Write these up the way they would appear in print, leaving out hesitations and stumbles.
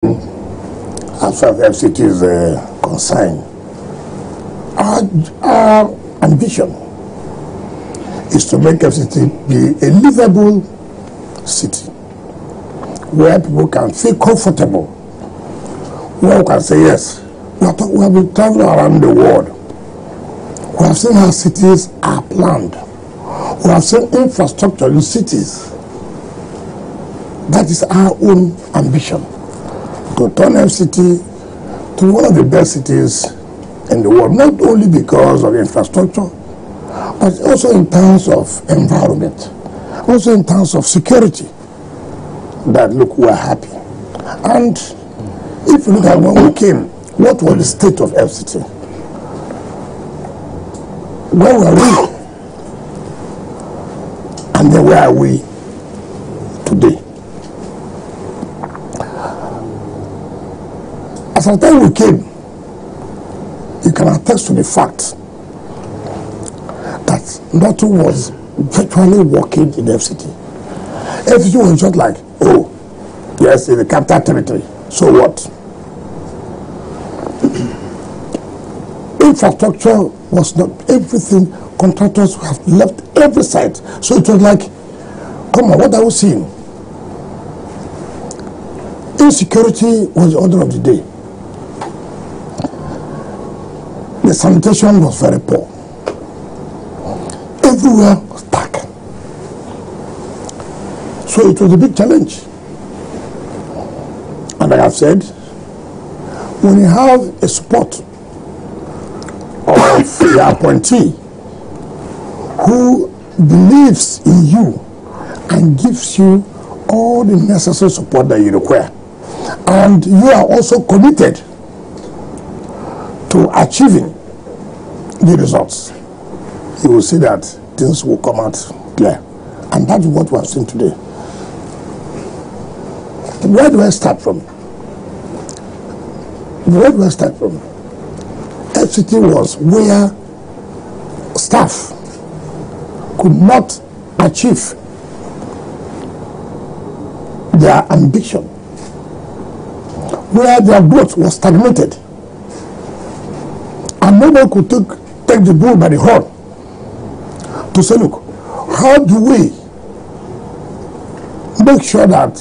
as far as FCT is concerned, our ambition is to make FCT be a livable city where people can feel comfortable, where we can say, yes, we have been traveling around the world. We have seen how cities are planned. We have seen infrastructure in cities. That is our own ambition, to turn FCT to one of the best cities in the world, not only because of infrastructure, but also in terms of environment, also in terms of security, that look, we're happy. And if you look at when we came, what was the state of FCT? Where were we? And then where are we today? As the time we came, you can attest to the fact that nothing was virtually working in FCT. FCT was just like, oh, yes, in the capital territory, so what? Infrastructure was not everything. Contractors have left every site. So it was like, come on, what are we seeing? Insecurity was the order of the day. The sanitation was very poor. Everywhere was dark. So it was a big challenge. And I have said, when you have a support of the appointee who believes in you and gives you all the necessary support that you require, and you are also committed to achieving the results, you will see that things will come out clear. And that's what we have seen today. Where do I start from? Where do I start from? FCT was where staff could not achieve their ambition, where their growth was stagnated, and nobody could take the bull by the horn to say, look, how do we make sure that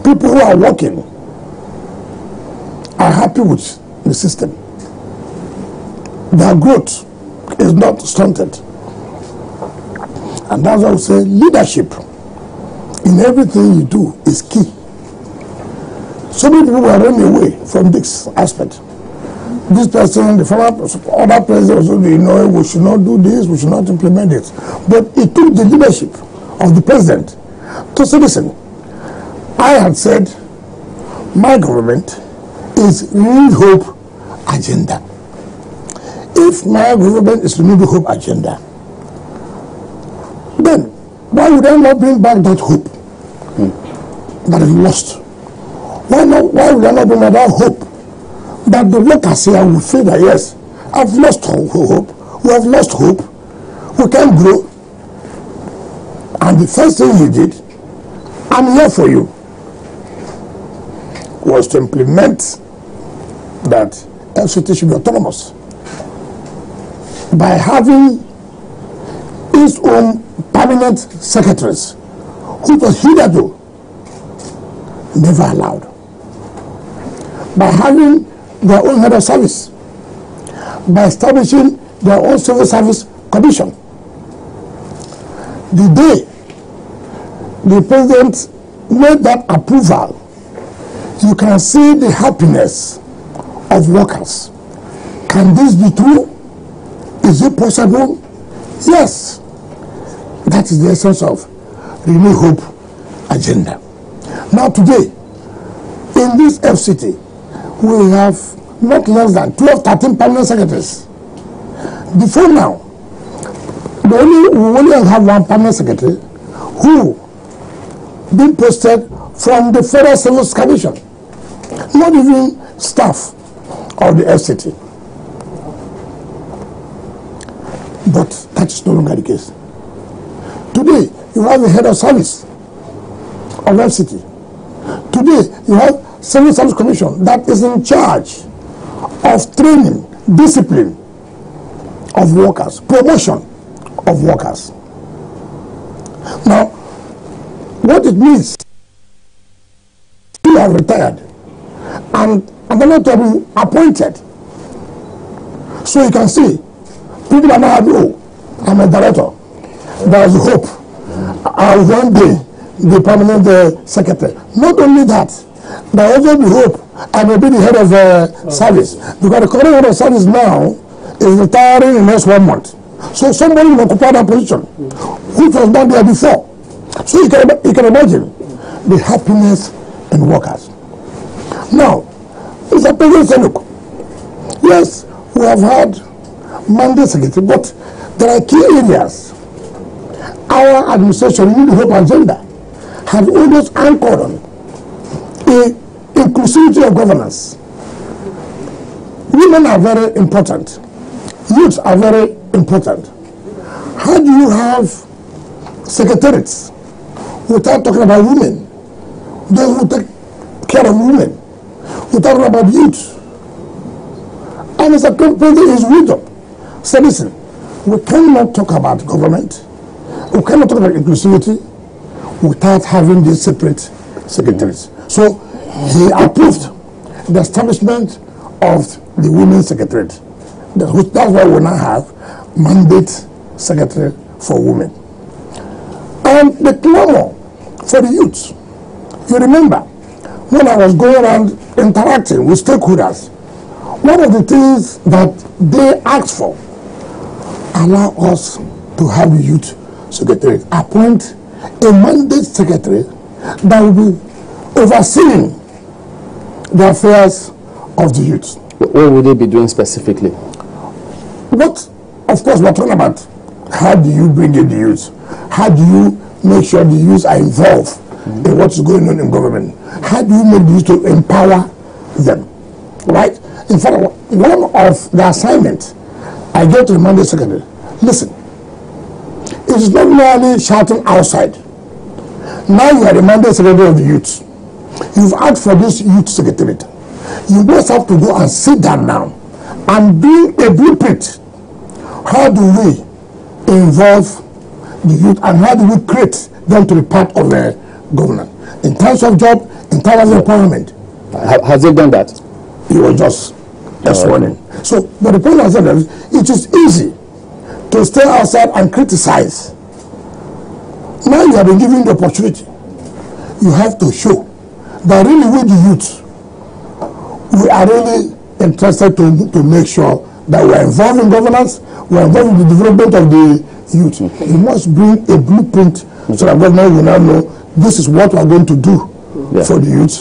people who are working are happy with the system? Their growth is not stunted. And that's why I say leadership in everything you do is key. So many people are running away from this aspect. This person, the former, other presidents, you know, we should not do this, we should not implement it. But it took the leadership of the president to say, listen, I had said my government is New Hope agenda. If my government is the New Hope agenda, then why would I not bring back that hope that is lost? Why would I not bring back that hope that the workers here will feel that, yes, I've lost hope, we have lost hope, we can't grow. And the first thing he did, I'm here for you, was to implement that FCT should be autonomous by having its own permanent secretaries, who was hitherto never allowed, by having their own head of service, by establishing their own civil service commission. The day the president made that approval, you can see the happiness of workers. Can this be true? Is it possible? Yes. That is the essence of Renew Hope agenda. Now today, in this FCT, we have not less than 12, 13 permanent secretaries. Before now, we only have one permanent secretary who been posted from the Federal Civil Commission, not even staff of the FCT. But that is no longer the case. Today, you have the head of service of FCT. Today, you have Civil Service Commission that is in charge of training, discipline of workers, promotion of workers. Now, what it means, you are retired and another to be appointed. So you can see, people are now, oh, I'm a director. There is hope. I'll one day be permanent secretary. Not only that, there also be hope I may be the head of service. Because the current head of service now is retiring in the next 1 month. So somebody will occupy that position, which was not there before. So you can imagine the happiness in workers. Now, Mr. President, yes, we have had mandate secretary, but there are key areas. Our administration, in the Hope agenda, has always anchored on inclusivity of governance. Women are very important. Youths are very important. How do you have secretariats without talking about women? Those who take care of women, without talking about youth. And Mr. President is wisdom. So listen, we cannot talk about government, we cannot talk about inclusivity without having these separate secretaries. So he approved the establishment of the Women's Secretariat. That's why we now have mandate secretary for women. And the clamor for the youth. You remember, when I was going around interacting with stakeholders, one of the things that they asked for, allow us to have the youth secretary, appoint a mandate secretary that will be overseeing the affairs of the youth. What would they be doing specifically? What, of course, we're talking about how do you bring in the youth? How do you make sure the youth are involved in what is going on in government? How do you make the youth to empower them? Right? In fact, one of the assignments I get to the mandate secretary, listen, it is not merely shouting outside. Now you are the mandate secretary of the youth. You've asked for this youth secretariat. You must have to go and sit down now and bring a blueprint. How do we involve the youth and how do we create them to be part of the government? In terms of job, in terms of employment. Has it done that? It was just sworn in. So, but the point is that it is easy to stay outside and criticize. Now you have been given the opportunity. You have to show that really with the youth, we are really interested to make sure that we are involved in governance, we are involved in the development of the youth. You must bring a blueprint so that government will now know this is what we are going to do for the youth.